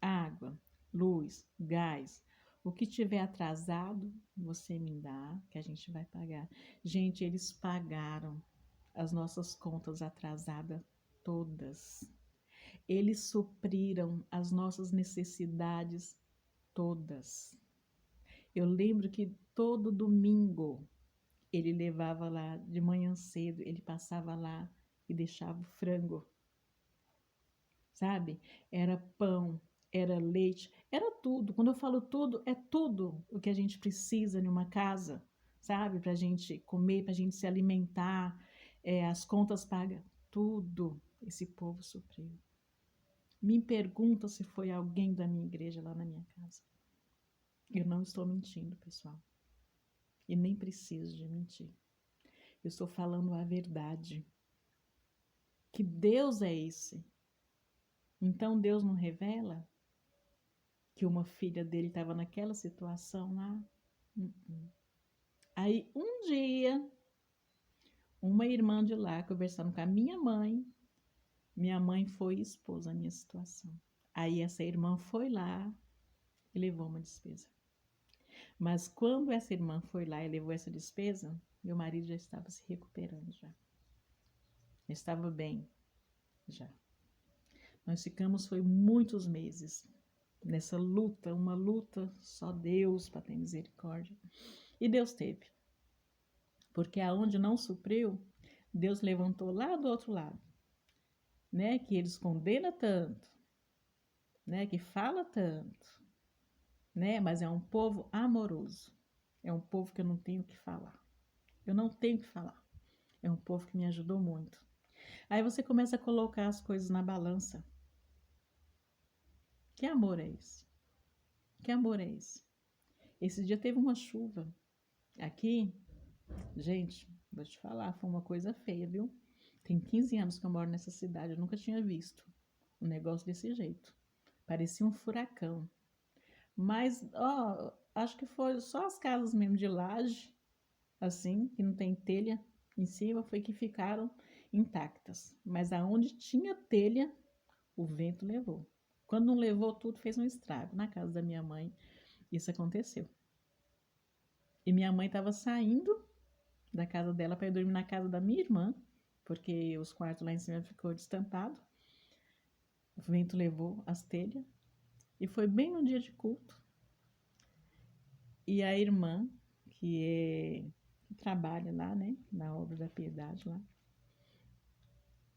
água, luz, gás, o que tiver atrasado, você me dá, que a gente vai pagar. Gente, eles pagaram as nossas contas atrasadas todas. Eles supriram as nossas necessidades todas. Eu lembro que todo domingo ele levava lá de manhã cedo, ele passava lá e deixava o frango, sabe? Era pão, era leite, era tudo. Quando eu falo tudo, é tudo o que a gente precisa em uma casa, sabe? Para a gente comer, para a gente se alimentar, as contas pagas, tudo esse povo supriu. Me pergunta se foi alguém da minha igreja lá na minha casa. Eu não estou mentindo, pessoal. E nem preciso de mentir. Eu estou falando a verdade. Que Deus é esse. Então Deus não revela que uma filha dele estava naquela situação lá? Aí um dia, uma irmã de lá conversando com a minha mãe foi e expôs a minha situação. Aí essa irmã foi lá e levou uma despesa. Mas quando essa irmã foi lá e levou essa despesa, meu marido já estava se recuperando já. Estava bem já. Nós ficamos, foi muitos meses nessa luta, uma luta, só Deus para ter misericórdia. E Deus teve. Porque aonde não supriu, Deus levantou lá do outro lado, né? Que eles condenam tanto, né? Que fala tanto, né? Mas é um povo amoroso. É um povo que eu não tenho o que falar. Eu não tenho o que falar. É um povo que me ajudou muito. Aí você começa a colocar as coisas na balança. Que amor é esse? Que amor é esse? Esse dia teve uma chuva aqui. Gente, vou te falar, foi uma coisa feia, viu? Tem 15 anos que eu moro nessa cidade, eu nunca tinha visto um negócio desse jeito. Parecia um furacão. Mas, ó, acho que foi só as casas mesmo de laje, assim, que não tem telha em cima, foi que ficaram intactas. Mas aonde tinha telha, o vento levou. Quando não levou tudo, fez um estrago. Na casa da minha mãe, isso aconteceu. E minha mãe estava saindo da casa dela para ir dormir na casa da minha irmã, porque os quartos lá em cima ficou destampado. O vento levou as telhas e foi bem no dia de culto. E a irmã, que trabalha lá, né, na obra da Piedade lá.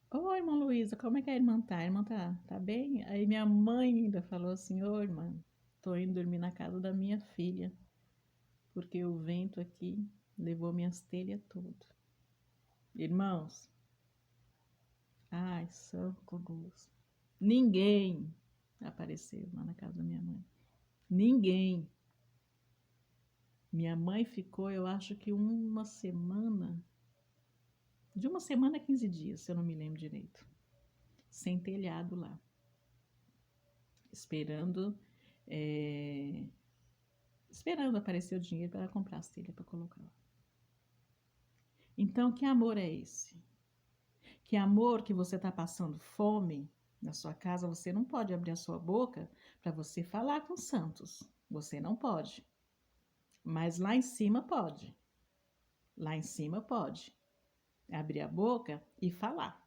Ô, irmã Luísa, como é que a irmã tá? A irmã tá bem? Aí minha mãe ainda falou assim, ô, irmã, tô indo dormir na casa da minha filha, porque o vento aqui levou minhas telhas todas. Irmãos, ai, socorros. Ninguém apareceu lá na casa da minha mãe. Ninguém. Minha mãe ficou, eu acho que uma semana, de uma semana a 15 dias, se eu não me lembro direito, sem telhado lá. Esperando aparecer o dinheiro para comprar as telhas para colocar lá. Então, que amor é esse? Que amor que você está passando fome na sua casa, você não pode abrir a sua boca para você falar com os santos. Você não pode. Mas lá em cima pode. Lá em cima pode. Abrir a boca e falar.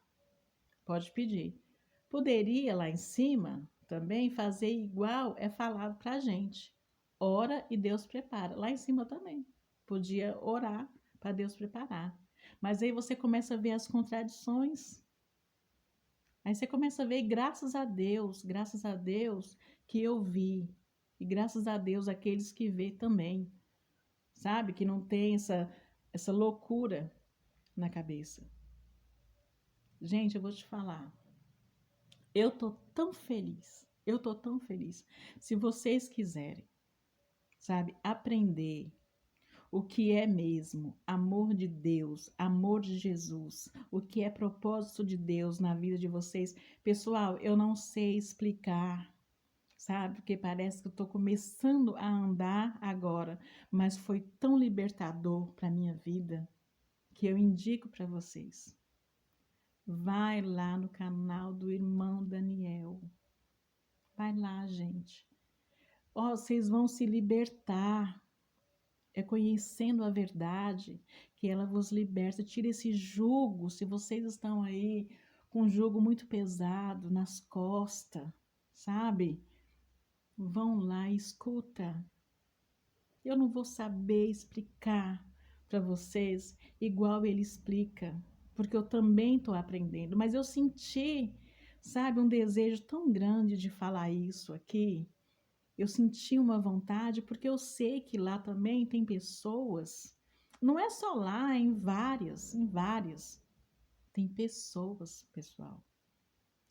Pode pedir. Poderia lá em cima também fazer igual é falado para a gente. Ora e Deus prepara. Lá em cima também. Podia orar para Deus preparar. Mas aí você começa a ver as contradições. Aí você começa a ver, graças a Deus que eu vi. E graças a Deus aqueles que vê também. Sabe? Que não tem essa loucura na cabeça. Gente, eu vou te falar. Eu tô tão feliz. Eu tô tão feliz. Se vocês quiserem, sabe, aprender o que é mesmo amor de Deus, amor de Jesus, o que é propósito de Deus na vida de vocês. Pessoal, eu não sei explicar, sabe? Porque parece que eu tô começando a andar agora, mas foi tão libertador para minha vida que eu indico para vocês. Vai lá no canal do irmão Daniel. Vai lá, gente. Ó, vocês vão se libertar. É conhecendo a verdade que ela vos liberta. Tira esse jugo. Se vocês estão aí com um jugo muito pesado nas costas, sabe? Vão lá e escuta. Eu não vou saber explicar para vocês igual ele explica, porque eu também estou aprendendo. Mas eu senti, sabe, um desejo tão grande de falar isso aqui. Eu senti uma vontade, porque eu sei que lá também tem pessoas, não é só lá, em várias, tem pessoas, pessoal,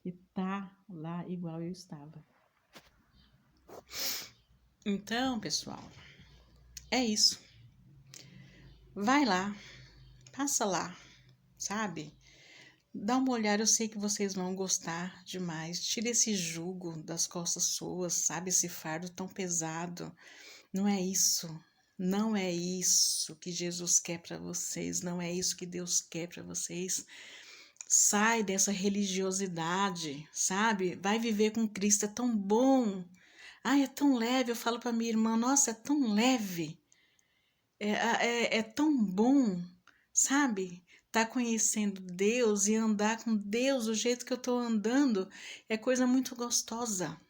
que tá lá igual eu estava. Então, pessoal, é isso. Vai lá, passa lá, sabe? Dá uma olhada, eu sei que vocês vão gostar demais. Tira esse jugo das costas suas, sabe? Esse fardo tão pesado. Não é isso. Não é isso que Jesus quer para vocês. Não é isso que Deus quer para vocês. Sai dessa religiosidade, sabe? Vai viver com Cristo. É tão bom. Ai, é tão leve. Eu falo para minha irmã, nossa, é tão leve. É tão bom, sabe? Tá conhecendo Deus e andar com Deus do jeito que eu tô andando é coisa muito gostosa.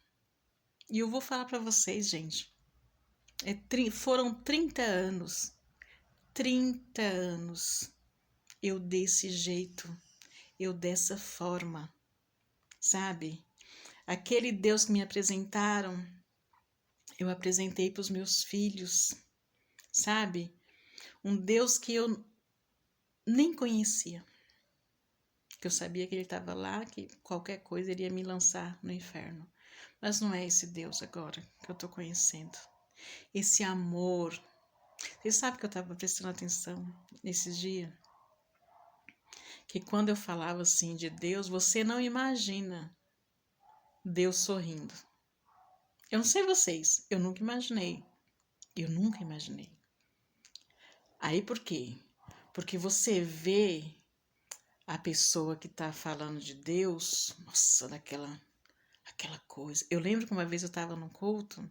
E eu vou falar para vocês, gente. Foram 30 anos. 30 anos. Eu desse jeito. Eu dessa forma. Sabe? Aquele Deus que me apresentaram, eu apresentei para os meus filhos. Sabe? Um Deus que eu nem conhecia. Que eu sabia que ele estava lá, que qualquer coisa iria me lançar no inferno. Mas não é esse Deus agora que eu estou conhecendo. Esse amor. Você sabe que eu estava prestando atenção nesses dias? Que quando eu falava assim de Deus, você não imagina Deus sorrindo. Eu não sei vocês, eu nunca imaginei. Eu nunca imaginei. Aí por quê? Porque você vê a pessoa que está falando de Deus, nossa, aquela coisa. Eu lembro que uma vez eu estava num culto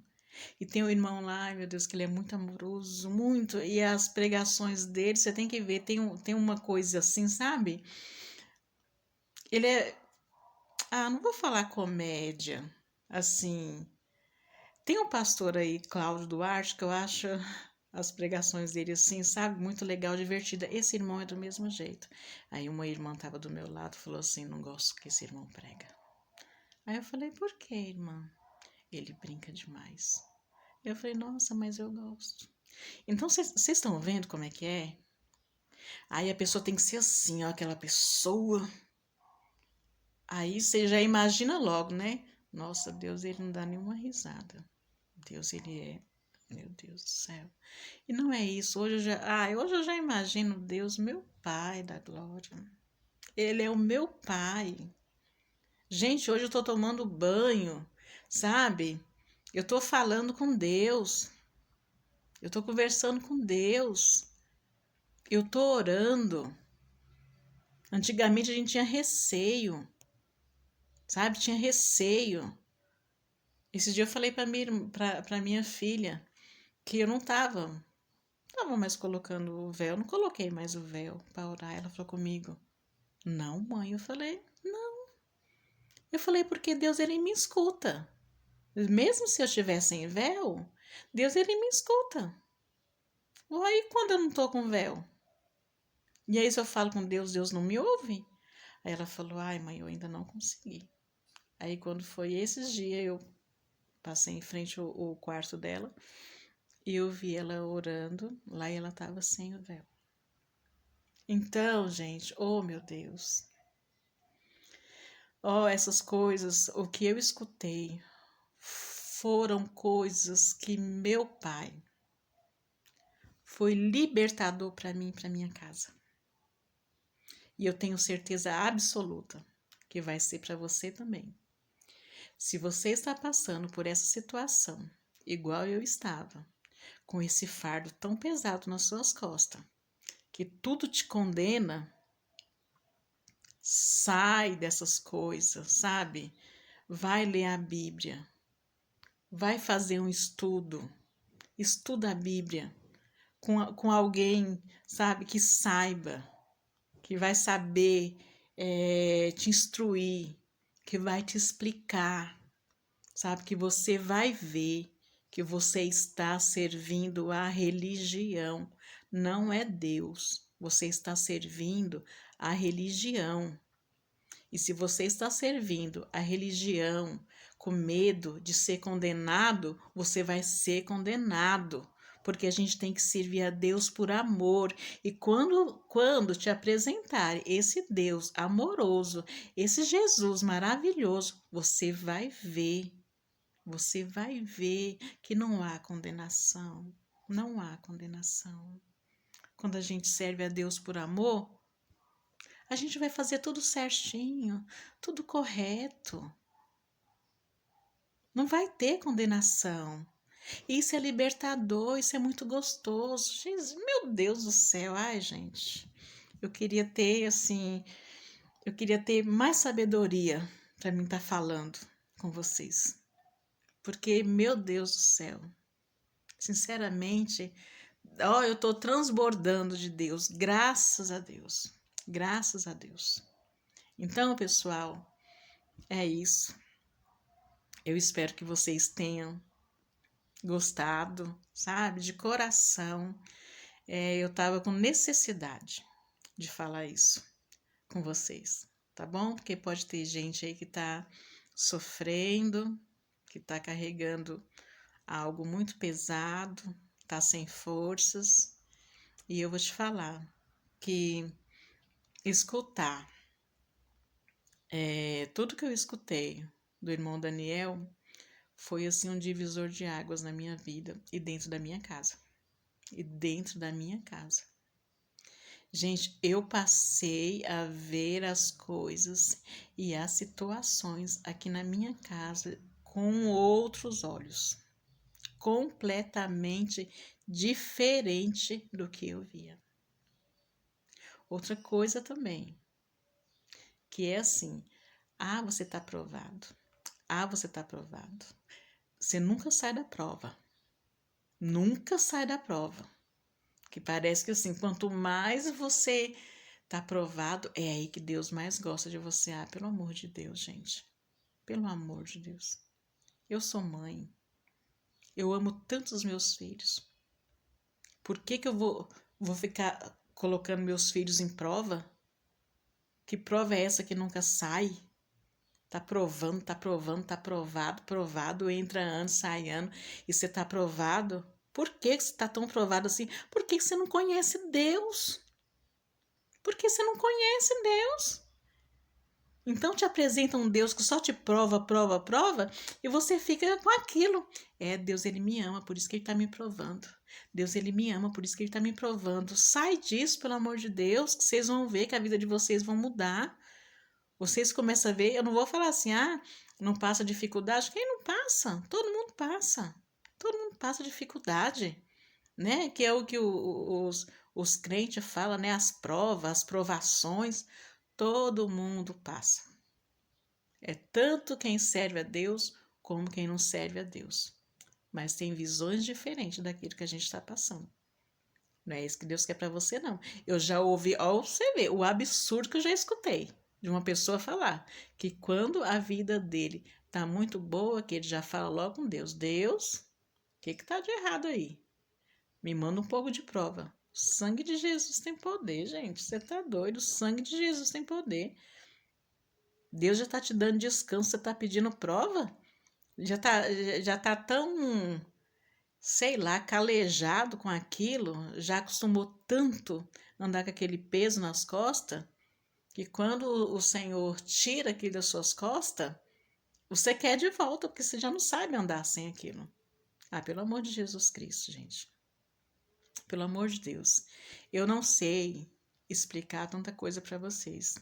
e tem um irmão lá, ai meu Deus, que ele é muito amoroso, muito. E as pregações dele, você tem que ver, tem uma coisa assim, sabe? Ele é. Ah, não vou falar comédia. Assim. Tem um pastor aí, Cláudio Duarte, que eu acho as pregações dele assim, sabe? Muito legal, divertida. Esse irmão é do mesmo jeito. Aí uma irmã estava do meu lado, falou assim: não gosto que esse irmão prega. Aí eu falei: por que, irmã? Ele brinca demais. Eu falei: nossa, mas eu gosto. Então vocês estão vendo como é que é? Aí a pessoa tem que ser assim, ó, aquela pessoa. Aí você já imagina logo, né? Nossa, Deus, ele não dá nenhuma risada. Deus, ele é. Meu Deus do céu. E não é isso. Hoje eu já imagino Deus, meu Pai da glória. Ele é o meu Pai. Gente, hoje eu tô tomando banho, sabe? Eu tô falando com Deus. Eu tô conversando com Deus. Eu tô orando. Antigamente a gente tinha receio, sabe? Tinha receio. Esse dia eu falei pra minha filha que eu não tava mais colocando o véu, não coloquei mais o véu para orar. Ela falou comigo: não, mãe. Eu falei: não. Eu falei: porque Deus, ele me escuta. Mesmo se eu estiver sem véu, Deus, ele me escuta. Aí quando eu não tô com véu? E aí se eu falo com Deus, Deus não me ouve? Aí ela falou: ai, mãe, eu ainda não consegui. Aí quando foi esses dias, eu passei em frente ao quarto dela e eu vi ela orando lá e ela estava sem o véu. Então, gente, oh meu Deus. Oh, essas coisas, o que eu escutei foram coisas que meu pai foi libertador para mim e para minha casa. E eu tenho certeza absoluta que vai ser para você também. Se você está passando por essa situação, igual eu estava, com esse fardo tão pesado nas suas costas, que tudo te condena, sai dessas coisas, sabe? Vai ler a Bíblia, vai fazer um estudo, estuda a Bíblia com alguém, sabe, que saiba, que vai saber te instruir, que vai te explicar, sabe, que você vai ver que você está servindo a religião, não é Deus. Você está servindo a religião. E se você está servindo a religião com medo de ser condenado, você vai ser condenado. Porque a gente tem que servir a Deus por amor. E quando te apresentar esse Deus amoroso, esse Jesus maravilhoso, você vai ver. Você vai ver que não há condenação. Não há condenação. Quando a gente serve a Deus por amor, a gente vai fazer tudo certinho, tudo correto. Não vai ter condenação. Isso é libertador, isso é muito gostoso. Jesus, meu Deus do céu, ai, gente. Eu queria ter, assim, eu queria ter mais sabedoria para mim estar falando com vocês. Porque, meu Deus do céu, sinceramente, ó, eu tô transbordando de Deus, graças a Deus. Graças a Deus. Então, pessoal, é isso. Eu espero que vocês tenham gostado, sabe? De coração. Eu tava com necessidade de falar isso com vocês, tá bom? Porque pode ter gente aí que tá sofrendo, que tá carregando algo muito pesado, tá sem forças. E eu vou te falar que escutar tudo que eu escutei do irmão Daniel foi assim um divisor de águas na minha vida e dentro da minha casa. E dentro da minha casa. Gente, eu passei a ver as coisas e as situações aqui na minha casa com outros olhos, completamente diferente do que eu via. Outra coisa também, que é assim, você tá aprovado. Você tá aprovado. Você nunca sai da prova. Nunca sai da prova. Que parece que assim, quanto mais você tá aprovado, é aí que Deus mais gosta de você. Pelo amor de Deus, gente. Pelo amor de Deus. Eu sou mãe. Eu amo tanto os meus filhos. Por que eu vou ficar colocando meus filhos em prova? Que prova é essa que nunca sai? Tá provando, tá provando, tá provado, provado, entra ano, sai ano, e você tá provado? Por que você tá tão provado assim? Porque você não conhece Deus. Porque você não conhece Deus. Então te apresenta um Deus que só te prova, prova, prova, e você fica com aquilo. Deus, ele me ama, por isso que ele está me provando. Deus, ele me ama, por isso que ele está me provando. Sai disso, pelo amor de Deus, que vocês vão ver que a vida de vocês vão mudar. Vocês começam a ver, eu não vou falar assim, não passa dificuldade. Quem não passa? Todo mundo passa. Todo mundo passa dificuldade, né? Que é o que os crentes falam, né? As provas, as provações. Todo mundo passa. É tanto quem serve a Deus como quem não serve a Deus. Mas tem visões diferentes daquilo que a gente está passando. Não é isso que Deus quer para você, não. Eu já ouvi, ó, você vê, o absurdo que eu já escutei de uma pessoa falar que quando a vida dele tá muito boa, que ele já fala logo com Deus: Deus, o que tá de errado aí? Me manda um pouco de prova. O sangue de Jesus tem poder, gente. Você tá doido? O sangue de Jesus tem poder. Deus já tá te dando descanso, você tá pedindo prova? Já tá tão, sei lá, calejado com aquilo, já acostumou tanto andar com aquele peso nas costas, que quando o Senhor tira aquilo das suas costas, você quer de volta, porque você já não sabe andar sem aquilo. Pelo amor de Jesus Cristo, gente. Pelo amor de Deus. Eu não sei explicar tanta coisa para vocês,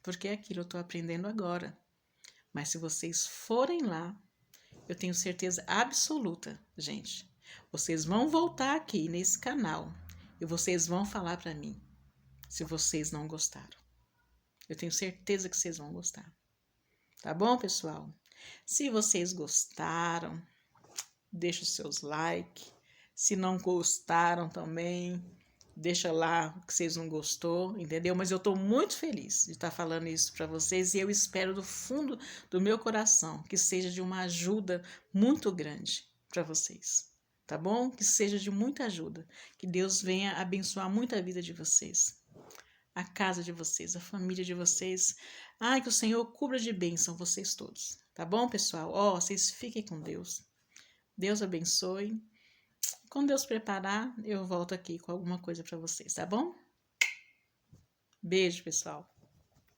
porque é aquilo eu estou aprendendo agora. Mas se vocês forem lá, eu tenho certeza absoluta, gente. Vocês vão voltar aqui nesse canal e vocês vão falar para mim se vocês não gostaram. Eu tenho certeza que vocês vão gostar. Tá bom, pessoal? Se vocês gostaram, deixa os seus likes. Se não gostaram também, deixa lá que vocês não gostou, entendeu? Mas eu estou muito feliz de estar falando isso para vocês e eu espero do fundo do meu coração que seja de uma ajuda muito grande para vocês, tá bom? Que seja de muita ajuda, que Deus venha abençoar muito a vida de vocês, a casa de vocês, a família de vocês. Que o Senhor cubra de bênção vocês todos, tá bom, pessoal? Vocês fiquem com Deus. Deus abençoe. Quando Deus preparar, eu volto aqui com alguma coisa para vocês, tá bom? Beijo, pessoal.